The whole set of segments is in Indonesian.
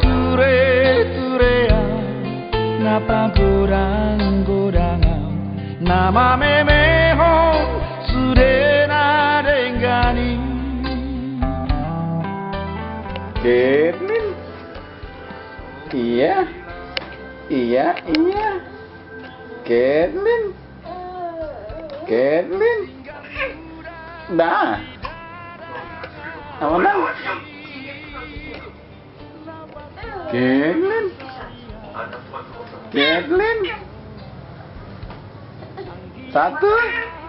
ture-turean napa gorang-gorangan nama memehong sude nadengani. Chaitlyne, iya, Chaitlyne, dah, aman. Chaitlyne, satu,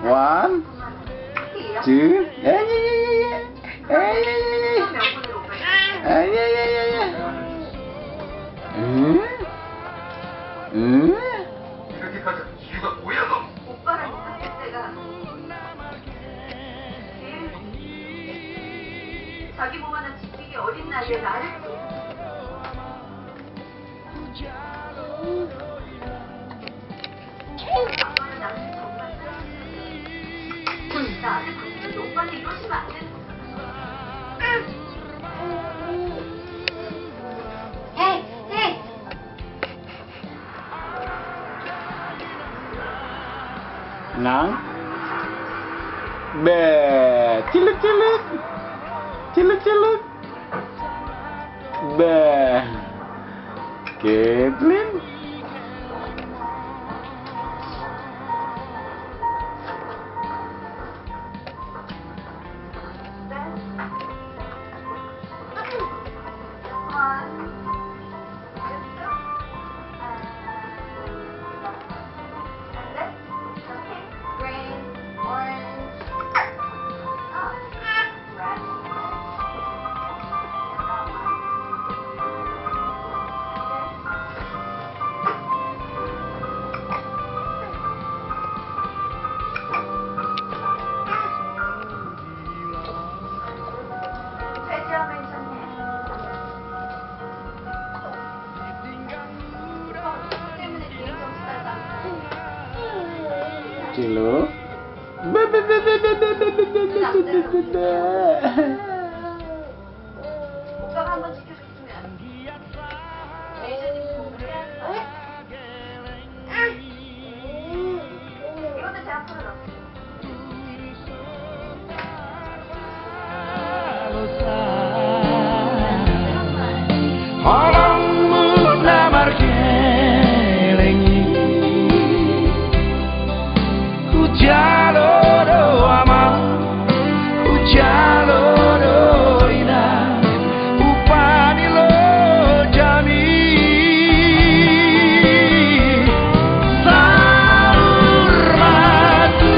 one, two, 이렇게 가자. 이유가 뭐야 너? 오빠랑 사귈 때가 자기 몸 하나 지키기 어린 나이에 나를 아빠는 나를 정말 사랑해. 나한테 당신도 오빠한테 이러시면 안 되는 nang, be, cilik, be, Chaitlyne, Cilu, 오빠가 한번 지켜줬으면 매니저님 도움을 해야 이것도 제가 풀어놨어요. Holong menamar kelengi ku jaloro amang ku jaloro ina upani lo jami saur matu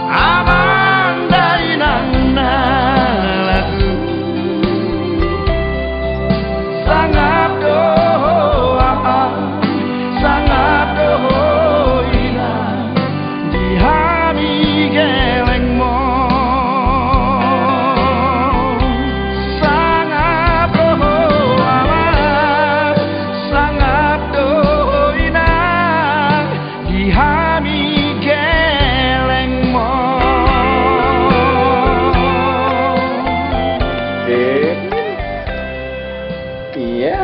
amang dainan nalaku sangat doa sangat doina di HAMI gelengmo sangat doa sangat doina di HAMI gelengmo. Chaitlyne, iya,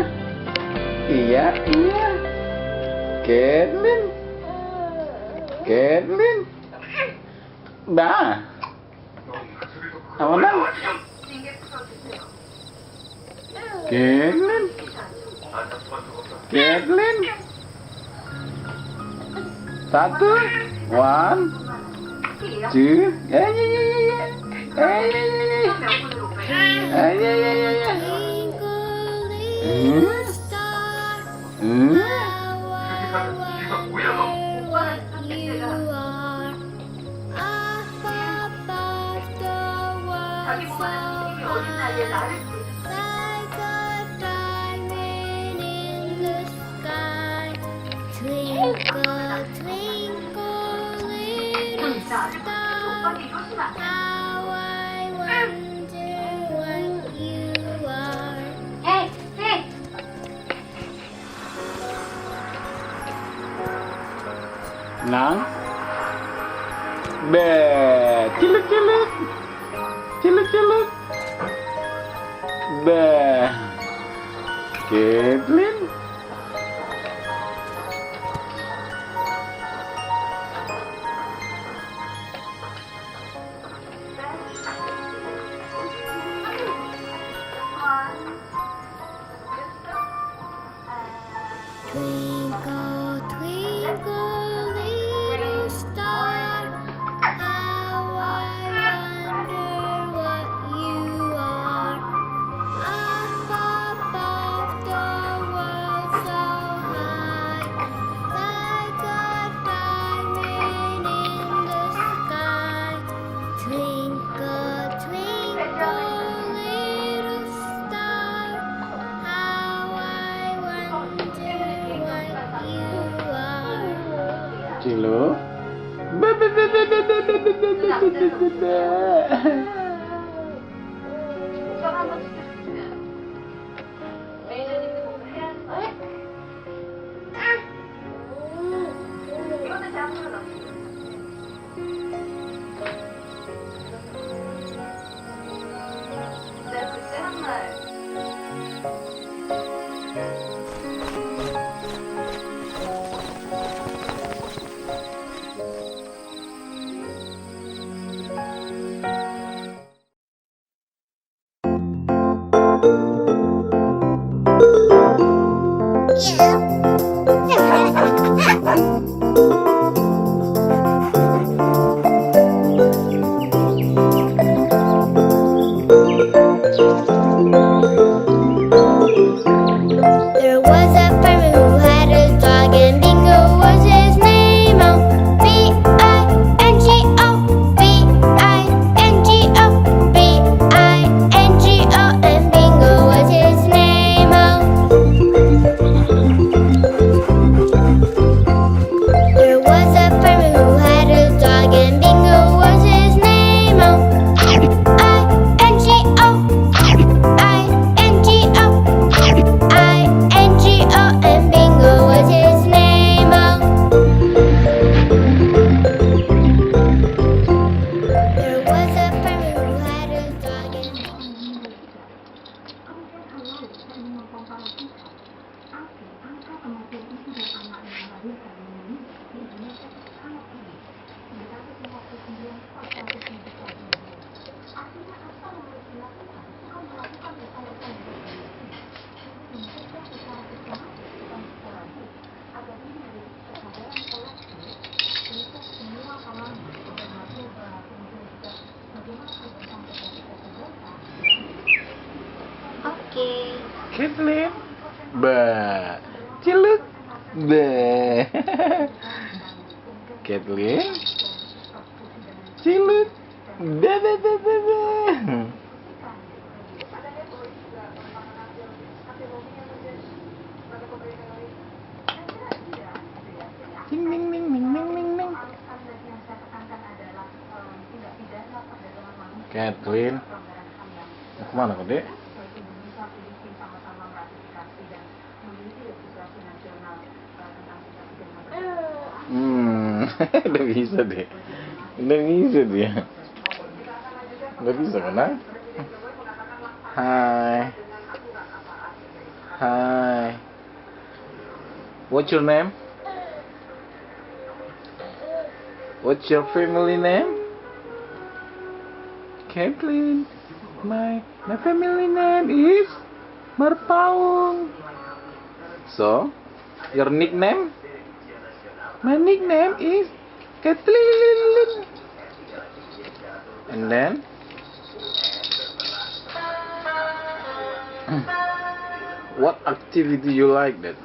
Chaitlyne, dah, aman. Chaitlyne, satu, one, two, 이렇게 가자. 이유가 뭐야 너? 오빠랑 사귈 때가 자기 몸 하나 지키기 어린 나이에 나를 나한테 당신도 오빠한테 이러시면 안 돼. nang, be, cilik, Bah. Chaitlyne. Twinkle, twinkle, little star, how I wonder what you are. Up above the world so high, like a diamond in the sky. Twinkle, twinkle, little star, how I wonder what you are. Cilo. Bah, bah, bah, bah, bah, bah, bah, bah, bah, bah, bah, bah. There was a farmer who had a dog, and Bingo was his name. Oh, B-I-N-G-O, B-I-N-G-O, B-I-N-G-O, and Bingo was his name. Oh, there was a farmer who had a dog, and Bingo was his name. Oh, I-N-G-O, I-N-G-O, I-N-G-O, and Bingo was his name. Oh, there was a farmer who had a dog, and okay. Chaitlyne. Bah. Ciluk. Bah. Chaitlyne. Ciluk. Bah, bah, bah, bah, bah. Ding, ding, ding, ding, ding, ding, ding. Chaitlyne. Mau kemana kau, Dek? Udah bisa deh. Udah bisa dia. Udah bisa kan? Ah? Hai. Hai. What's your name? What's your family name? Chaitlyne. My family name is Marpaung. So, your nickname? My nickname is Chaitlyne. And then what activity you like that?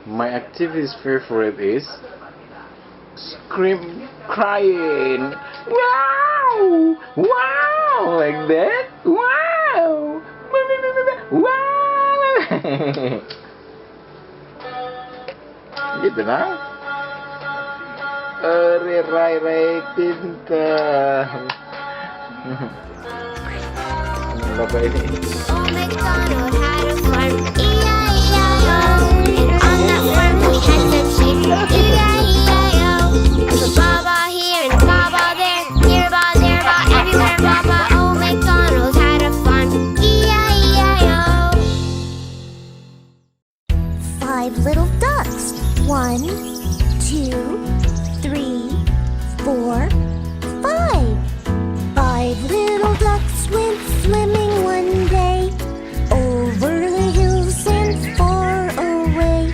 My activity's favorite is scream, crying. Wow! Wow! Like that? Wow! Wow! Gitu nah? Rai pintar. Bapak ini. Old MacDonald had a farm, E-I-E-I-O. And on that farm he had some sheep, E-I-E-I-O. The baba ducks. 1, 2, 3, 4, 5. 5 little ducks went swimming one day over the hills and far away.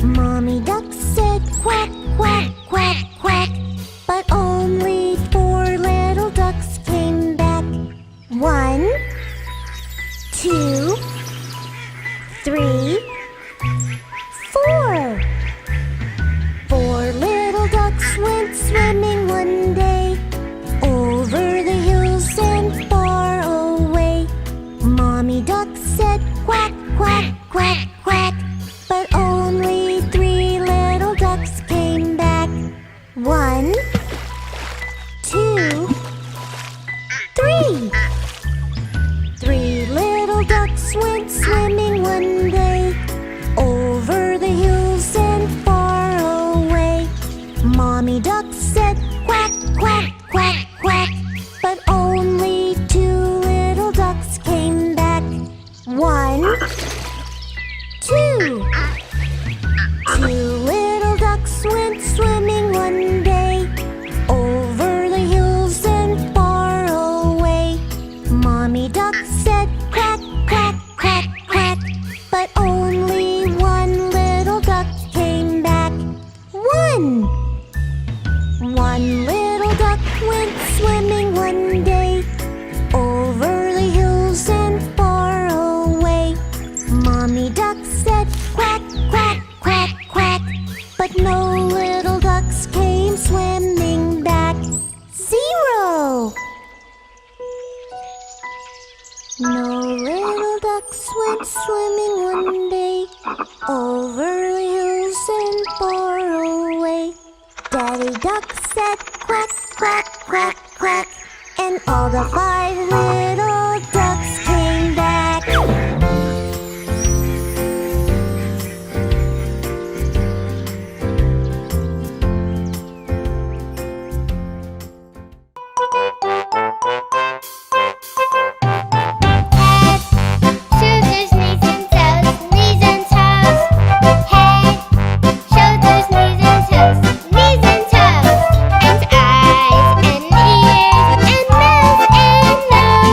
Mommy duck said quack, quack, quack, quack, but only 4 little ducks came back. 1, 2, 3, 4. 4 little ducks went swimming one day over the hills and far away. Mommy duck said quack, quack, quack, quack, but only 3 little ducks came back. 1, 2, 3. 3 little ducks went swimming one day over the hills and far away. Mommy duck said quack, quack, quack, quack, but only 2 little ducks came back. 1, 2. 2 little ducks went swimming one day over the hills and far away. Mommy duck said quack, quack, quack, quack, but only 1 little duck came back. 1. 1 little duck went swimming one day over the hills and far away. Mommy duck said quack, quack, quack, quack, but no little ducks came swimming back. 0. No little ducks went swimming one day over the hills and far away. Daddy duck said quack, quack, quack, quack, and all the 5 little ducks came back. Shoulders, knees and toes, knees and toes. Head, shoulders, knees and toes, knees and toes. And eyes and ears and mouth and nose.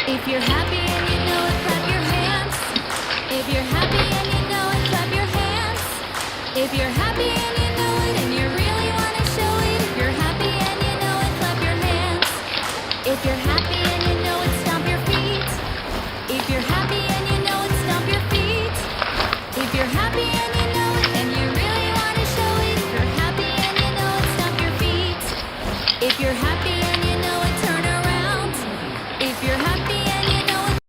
If you're happy and you know it, clap your hands. If you're happy and you know it, clap your hands. If you're happy and you know it and you really want to show it. If you're happy and you know it, clap your hands. If you're happy and you know it, stomp your feet. If you're happy and you know it, stomp your feet. If you're happy and you know it and you really want to show it. If you're happy and you know it, stomp your feet. If you're happy and you know it, turn around. If you're happy and you know it.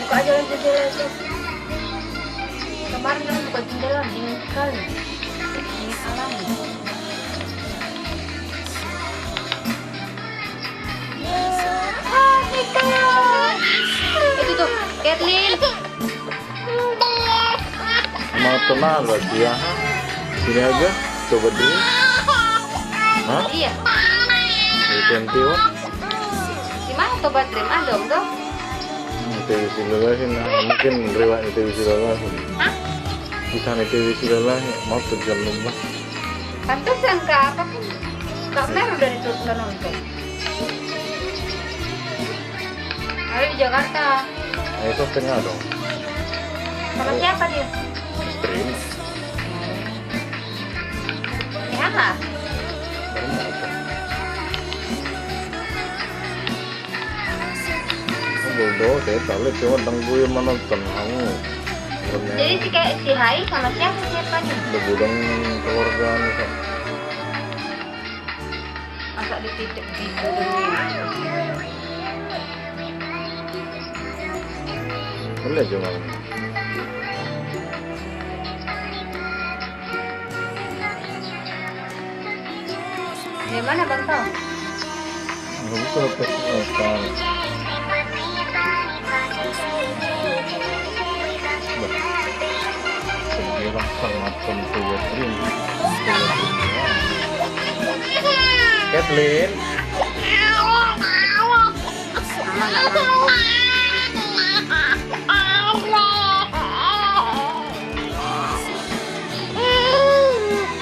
Buka aja lampu jendela itu. Kemarin kan buka jendela dingin sekali. Dingin alami. Itu tuh, Chaitlyne. Mau tenang lagi ya? Sini aja, coba dulu. Hah? Iya. Ganti wah. Di mana tuh baterai? Ada enggak? TV silalahin na. Mungkin riwayat TV silalahin. Hah? Bisa nih TV silalahin. Mau terjun lumah. Pantesan Kak, apa kan? Kak Mer udah nggak nonton. Ada di Jakarta. Nah, itu tengah dong. Sama siapa dia? Istri ini. Ya nggak? Baru mau apa? Bodoh, saya tahu cuma tentang gue menonton kamu. Jadi si kayak si Hai sama siapa nih? Gudang keluarga nih. Masa dititip gitu dulu. Boleh aja mau. Gimana Bang Tau? Nggak bisa lepas. Segera sama Putri. Chaitlyne.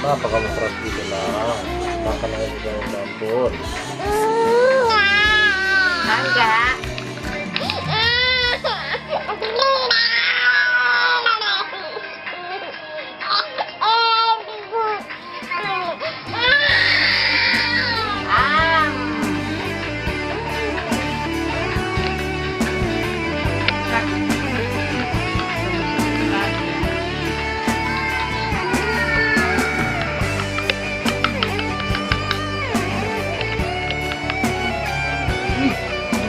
Kenapa kamu keras gitu lah? Makan aja di dalam dapur. Enggak.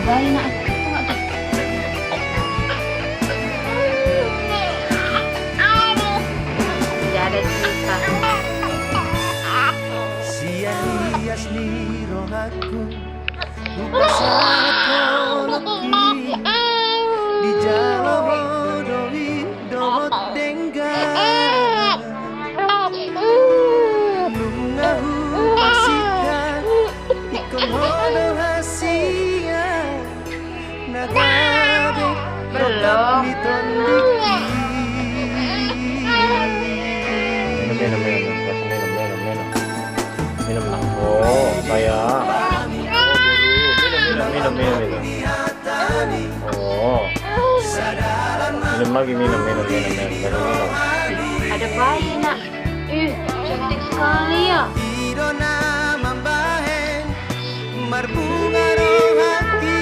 Bayi nak tengok tu. Tidak ada cerita. Sia-hias ni rohaku buka sakoloki di jala bodohi dot dengga lungahu pasikan ikon hodo hasian nagabe Belum. Minum oh sayang. Minum. Oh, minum lagi minum. Ada bayi nak. Cantik sekali ya. Idona mambahen marbunga rohati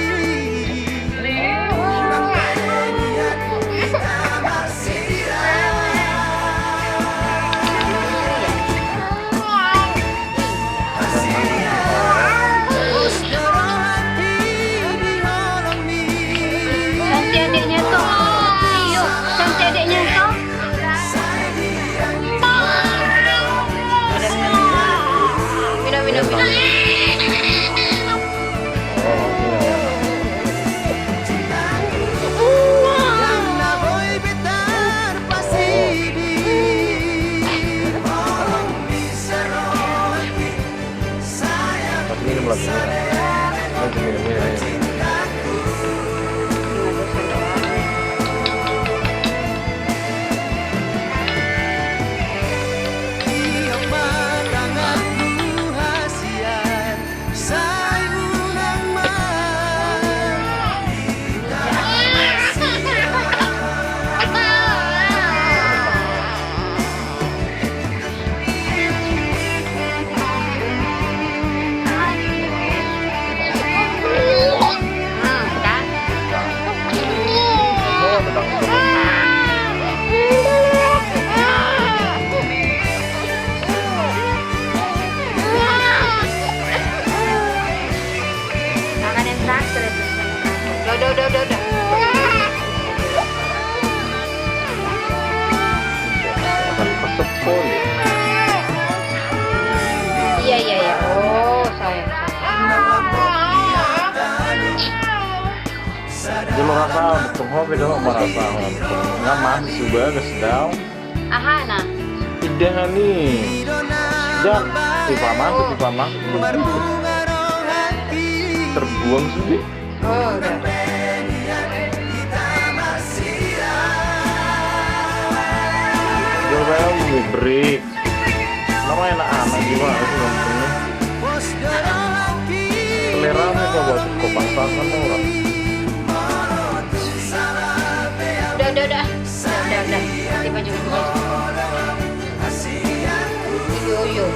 Cantik adiknya tu. Iyo, cantik adiknya tu. Minum. Minum lagi. Makan yang terakhir itu. Udah. Makan pesepon. Iya. Oh, sayang. Dia merasa hobi dong merasa nggak masih juga kesedau. Aha, nah. Tidak nih. Sejak pipa masuk terbuang sih. Oh, udah. Dia kayak mau break. Nama enak-enak gimana sih ngomongnya? Seleranya kok buat kopasangan orang. Udah. Ganti baju. Yo.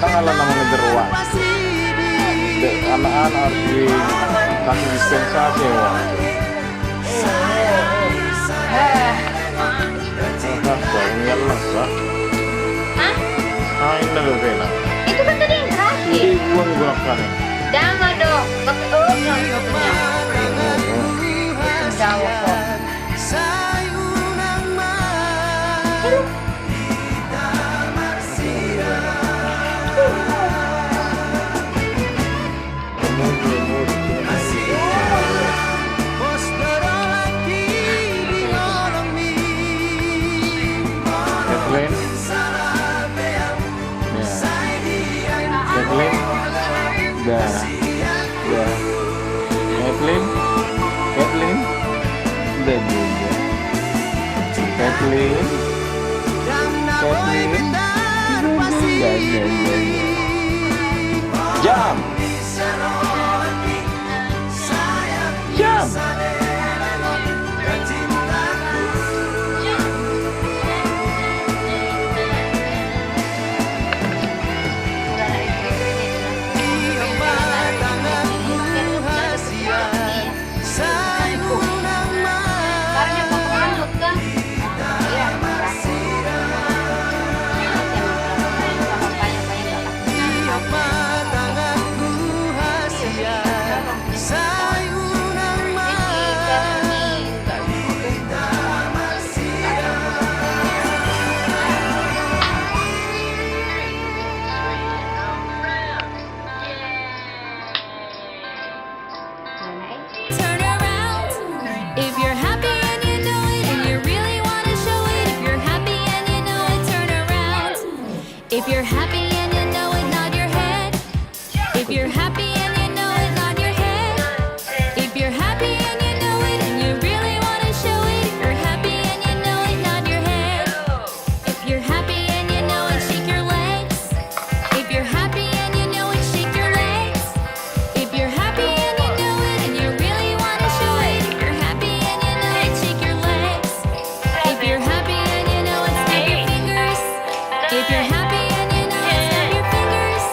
Tangan lah namanya jeruan. anak-anak harus dikasih dispensasi ya. Banyak lah. Hah? Ini loh Vena. Itu kan tadi yang terakhir. Ini gua gunakan ya. Jangan dong. Jauh kok. Jam. Turn around if you're happy and you know it and you really want to show it. If you're happy and you know it, turn around. If you're happy and you know it, nod your head. If you're happy and you know it, nod your head. If you're happy and you know it and you really want to show it. If you're happy and you know it, nod your head. If you're happy and you know it, shake your legs. If you're happy and you know it, shake your legs. If you're happy and you know it and you really want to show it. If you're happy and you know it, shake your legs. If you're happy and you know it, snap your fingers. If you're happy and you know it, snap your fingers.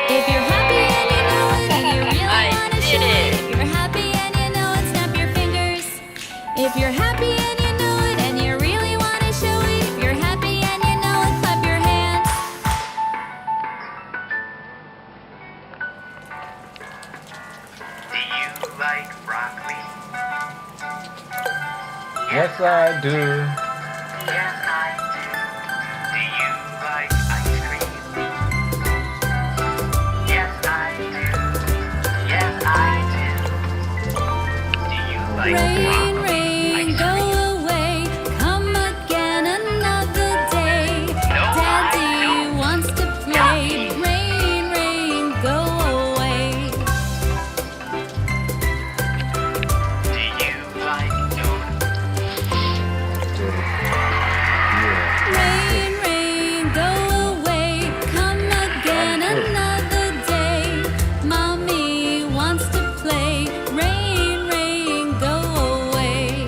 If you're happy and you know it and you really want to show it. If you're happy and you know it, snap your fingers. If you're happy and you know it and you really want to show it. If you're happy and you know it, clap your hands. Do you like broccoli? Yes, I do. Yes, I do. Do you like ice cream? Yes, I do. Yes, I do. Do you like Rain, broccoli? rain, Ice go cream? away. Come again another day. Daddy wants to play. Rain, rain, go away. Do you like donuts? Rain, rain, go away. Come again another day. Mommy wants to play. Rain, rain, go away.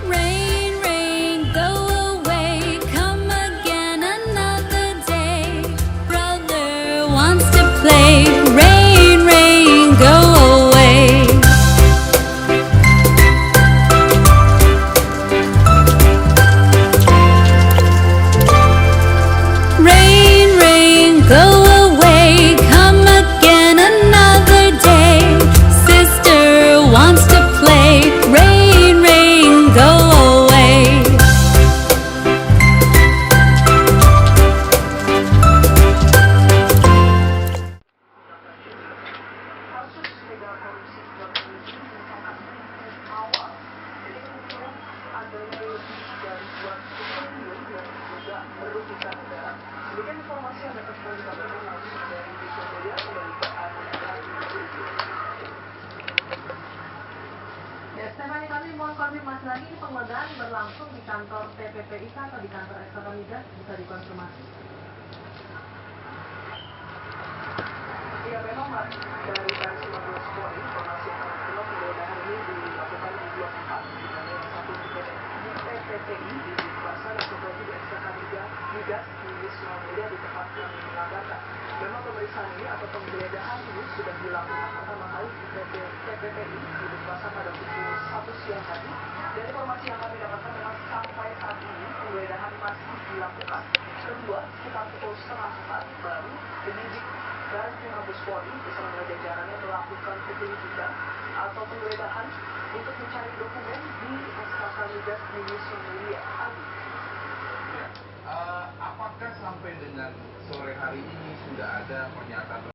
Rain, rain, go away. Come again another day. Brother wants to play. Rain, rain, go away. Rain, rain, go away. Come again another day. Sister wants to play. Rain, rain, go away. Ya, Stefani, kami mohon konfirmasi lagi, ini penggeledahan berlangsung di kantor TPPIK atau di kantor SKK Migas, bisa dikonfirmasi? Iya, memang Mbak, dari versi Mabes Polri, informasi yang kami terima penggeledahan ini dilakukan di Blok 4, di mana yang satu PPI di pasar atau bagi SKK migas di Semua Mulia di tempat yang mengatakan memang pemeriksaan ini atau penggeledahan ini sudah dilakukan pertama kali di PPI di pasar pada pukul 1 siang tadi. Dari informasi yang kami dapatkan memang sampai saat ini penggeledahan masih dilakukan. Kedua, sekitar pukul 3:30 baru penyidik dan Mabes Polri bersama dengan jajarannya melakukan penyelidikan atau penggeledahan untuk mencari dokumen di SKK migas di Semua Mulia. Apakah sampai dengan sore hari ini sudah ada pernyataan?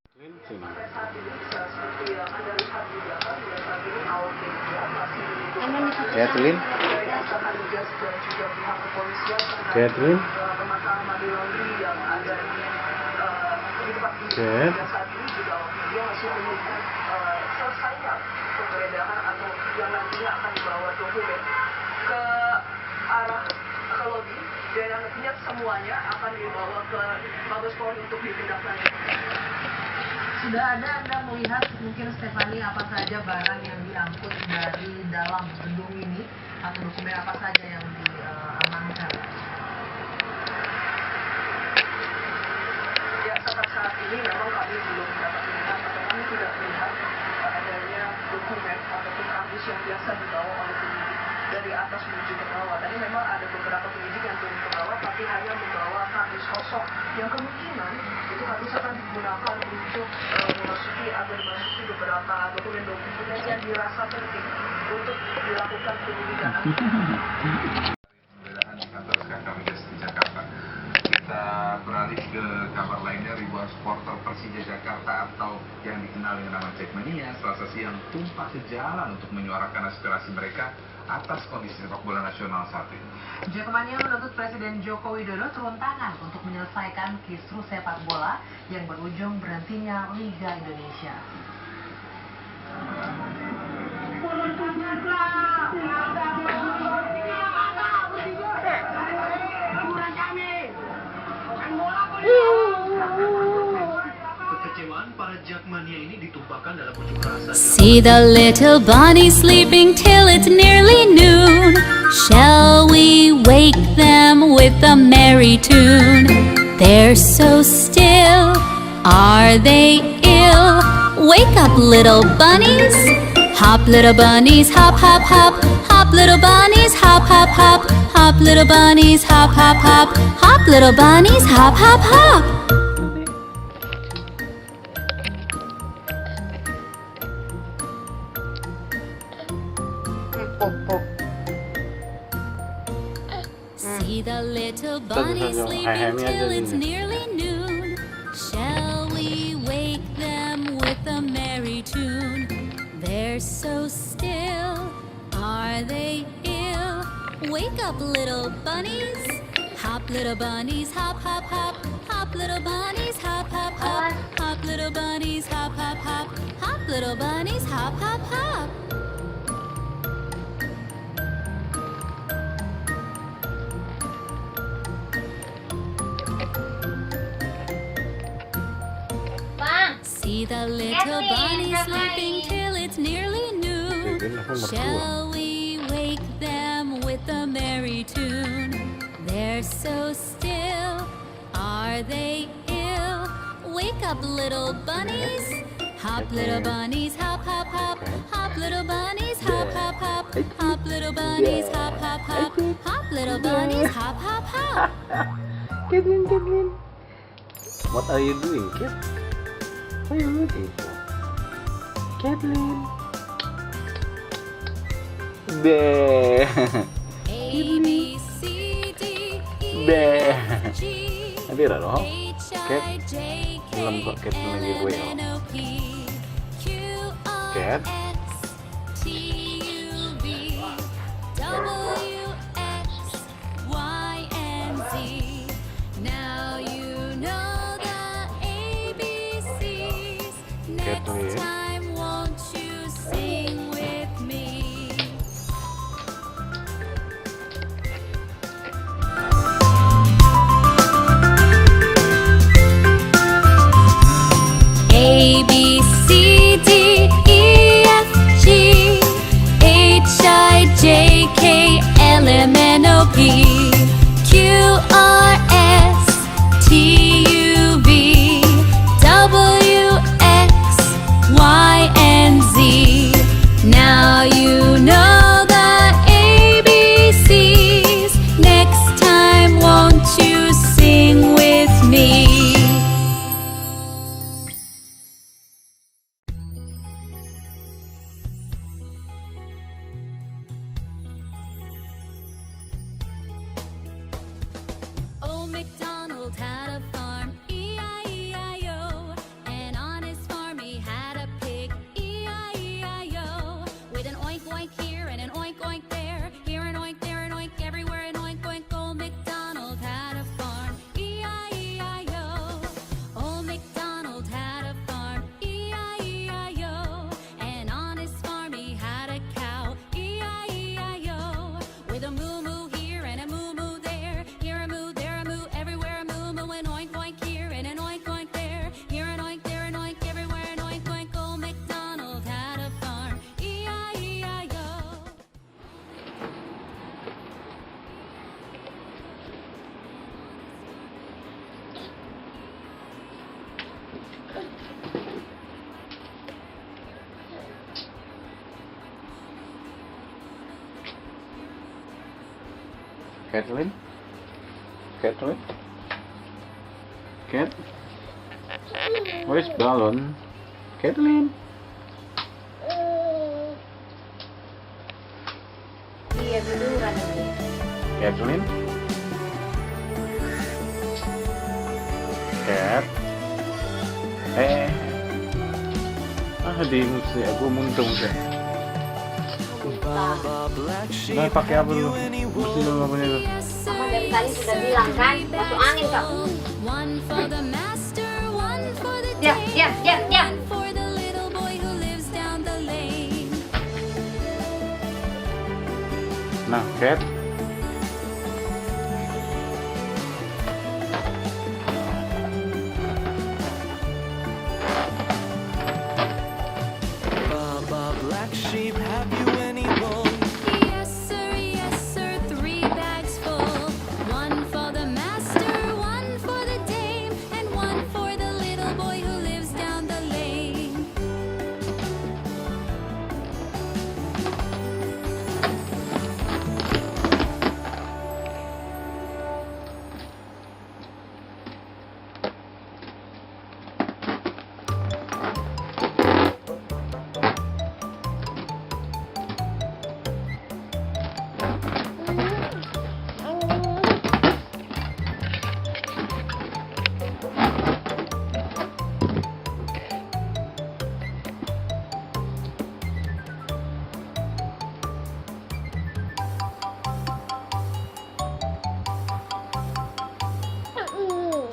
Sampai saat ini seperti yang Anda lihat di belakang, hingga saat ini awak media masih menunggu Chaitlyne, dari SKK migas dan juga pihak kepolisian Chaitlyne, pemakaman di laundry yang ada di tempat ini. Chat. Hingga saat ini juga awak media masih menunggu selesainya penggeledahan atau yang nantinya akan dibawa dokumen ke arah ke lobi dan nantinya semuanya akan dibawa ke Mabes Polri untuk ditindaklanjuti. Sudah ada Anda melihat mungkin Stephanie apa saja barang yang diangkut dari dalam gedung ini atau dokumen apa saja yang diamankan? Ya, sampai saat ini memang kami belum dapat melihat atau kami tidak melihat adanya dokumen ataupun kardus yang biasa dibawa oleh penyidik dari atas menuju ke bawah. Tadi memang ada beberapa penyidik yang turun ke bawah tapi hanya membawa kardus kosong yang kemungkinan itu kardus akan digunakan untuk memasuki beberapa dokumen-dokumen yang dirasa penting untuk dilakukan penyidikan. Penggeledahan di kantor SKK migas di Jakarta. Kita beralih ke kabar lainnya. Ribuan supporter Persija Jakarta atau yang dikenal dengan nama Chaitlyne Selasa siang tumpah ke jalan untuk menyuarakan aspirasi mereka atas kondisi sepak bola nasional saat ini. Jackmania menuntut Presiden Joko Widodo turun tangan untuk menyelesaikan kisru sepak bola yang berujung berhentinya Liga Indonesia. Kekecewaan para Jackmania ini ditumpahkan dalam unjuk rasa. See the little bunny sleeping till it's nearly noon. Shall we wake them with a merry tune? They're so still, are they ill? Wake up, little bunnies. Hop, little bunnies, hop, hop, hop. Hop, little bunnies, hop, hop, hop. Hop, little bunnies, hop, hop, hop. Hop, little bunnies, hop, hop, hop. See the little bunny sleeping till it's nearly noon. Shall we wake them with a merry tune? They're so still, are they ill? Wake up, little bunnies. Hop, little bunnies, hop, hop, hop. Hop, little bunnies, hop, hop, hop. Hop, little bunnies, hop, hop, hop. Hop, little bunnies, hop, hop, hop. See the little bunny sleeping till it's nearly noon. Shall we wake them with a merry tune? They're so still, are they ill? Wake up, little bunnies. Hop, little bunnies, hop, hop, hop. Hop, little bunnies, hop, hop, hop. Hop, little bunnies, hop, hop, hop. Hop, little bunnies, hop, hop, hop. Chaitlyne. What are you doing, kid? What are you looking for? Chaitlyne. Be. A, B, C, D, E, Be. F, G, Nanti ada loh. H, Cat. I, J, K, Belum kok Chaitlyne lagi gue L, M, N, O, P, Q, R, Cat. S, T, U, V, W, X, Y, and Z. Now you know the ABCs. Next Chaitlyne. time, won't you sing with me? A, B, C, D, E, F, G, H, I, J, K, Now you know the ABCs. Next time, won't you sing with me? Old MacDonald had a farm, E-I-E-I-O. An honest farm, he had a pig, E-I-E-I-O. With an oink oink here and an oink oink there, here an oink, there an oink, everywhere an oink oink. Old MacDonald had a farm, E-I-E-I-O. Old MacDonald had a farm, E-I-E-I-O. An honest farm, he had a cow, E-I-E-I-O. With a moo moo here and a moo moo there, here a moo, there a moo, everywhere a moo moo. An oink oink here and an oink oink there, here an oink, there an oink, everywhere an oink oink. Old MacDonald had a farm, E-I-E-I-O. Chaitlyne? Chaitlyne? Cat? Where's balon? Chaitlyne? Iya, tiduran ini. Chaitlyne? Cat? Di mesti aku muntung sih. Nah, pakai apa lu? Mesti lu ngapain itu? Mama dari tadi sudah bilang kan, masuk angin kamu. One for the master, one for the Ya, ya, ya, ya. one for the little boy who lives down the lane. Nah, Cat? Baba Black Sheep, have you anyone? Yes sir, 3 bags full. One for the master, one for the dame, and one for the little boy who lives down the lane.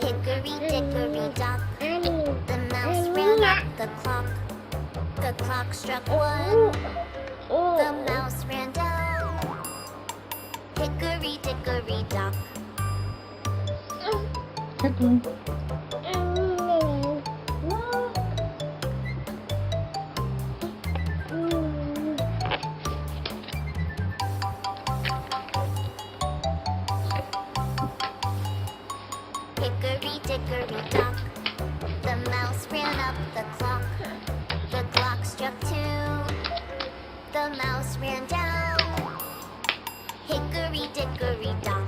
Hickory dickory dock, the mouse ran up the clock. The clock struck 1, the mouse ran down. Hickory dickory dock. Hickory dickory dock, the mouse ran up the clock. The clock struck 2, the mouse ran down. Hickory dickory dock.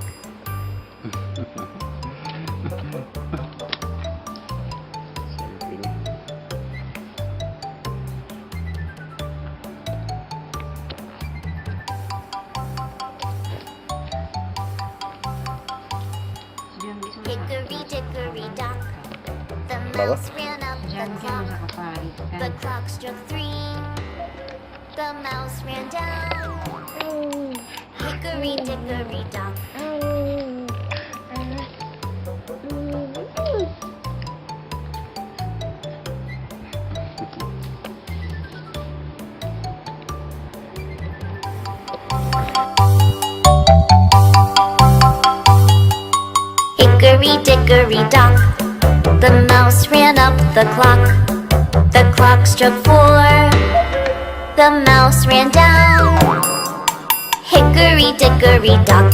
Hickory dickory dock, the mouse ran up the clock. The clock struck 3, the mouse ran down. Hickory dickory dock. Hickory dickory dock, the mouse ran up the clock. The clock struck 4, the mouse ran down. Hickory dickory dock.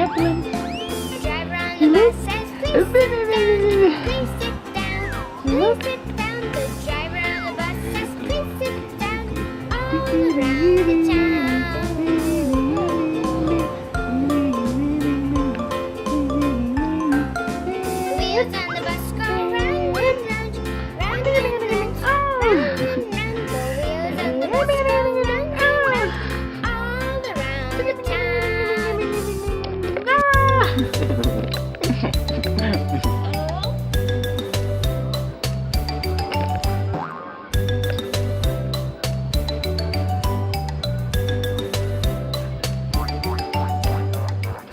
Chaitlyne. The driver on the bus says, please sit down, please sit down, please sit down. The driver on the bus says, please sit down, all around the town. The wheels on the bus go round and round, round and round, round and round. The wheels of the bus go round and round, all around the town.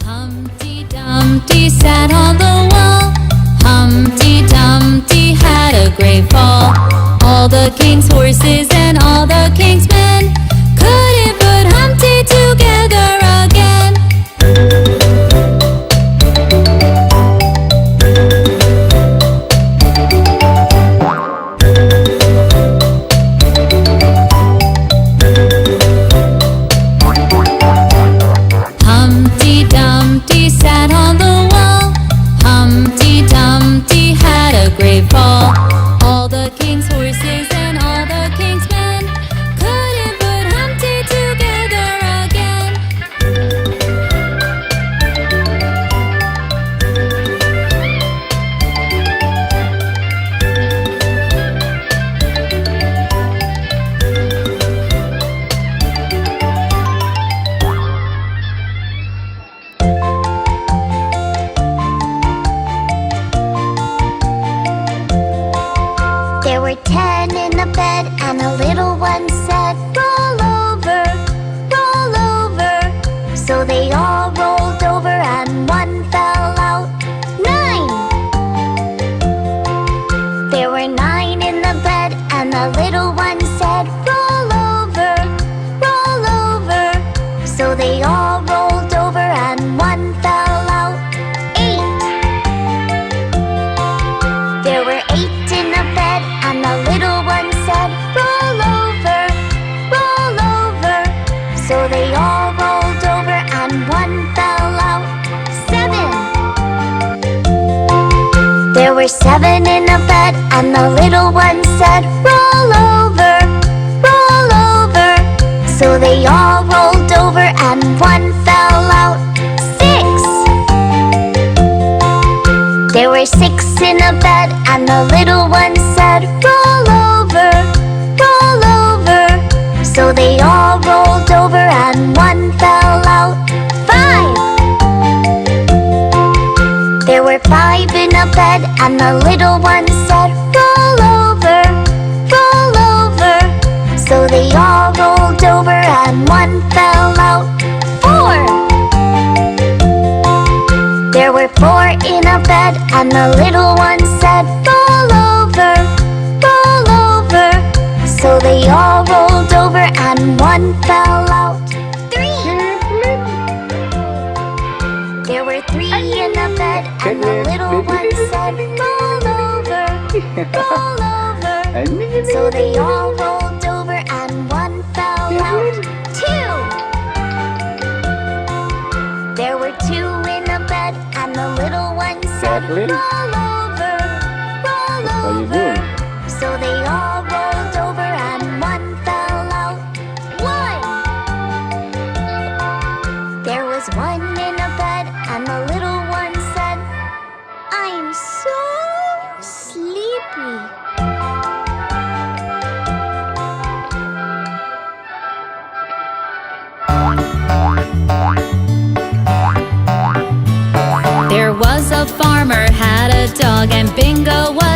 Humpty Dumpty sat on the wall. Humpty Dumpty had a great fall. All the king's horses and all the king's men couldn't put Humpty together again. Humpty Dumpty sat on the wall. Humpty Dumpty had a great fall. All the king's horses and all the king's men couldn't put Humpty together again. There were 10 in a bed, and a little one said, roll over, roll over. So they all rolled over, and one fell out. 9! There were 9 in the bed, and the little one said, roll over, roll over. So they all rolled over, and one fell out. 8! There were 8 in a bed, and the little one said, roll over, roll over. So they all rolled over, and one fell out. 7! There were 7 in a bed, and the little one said, roll over, roll over. So they all rolled over, and one fell out. 6! There were 6 in a bed, and the little one said, roll over, roll over. So they all rolled over, and one fell out. 5! There were 5 in a bed, and the little one said, roll over, roll over. So they all rolled over, and one fell out. 4! There were 4 in a bed, and the little one said, roll over, roll over. So they all rolled over, and one fell out. 3! There were 3 in a bed, and the little one said, roll over, roll over. So they all rolled over, and one fell out. 2! There were 2 in a bed, and the little one said, Chaitlyne? roll over, roll What are you over. doing? So they all rolled over, and one fell out. 1! There was 1 in a bed, and the little one said, I'm so sleepy. There was a farmer had a dog, and Bingo was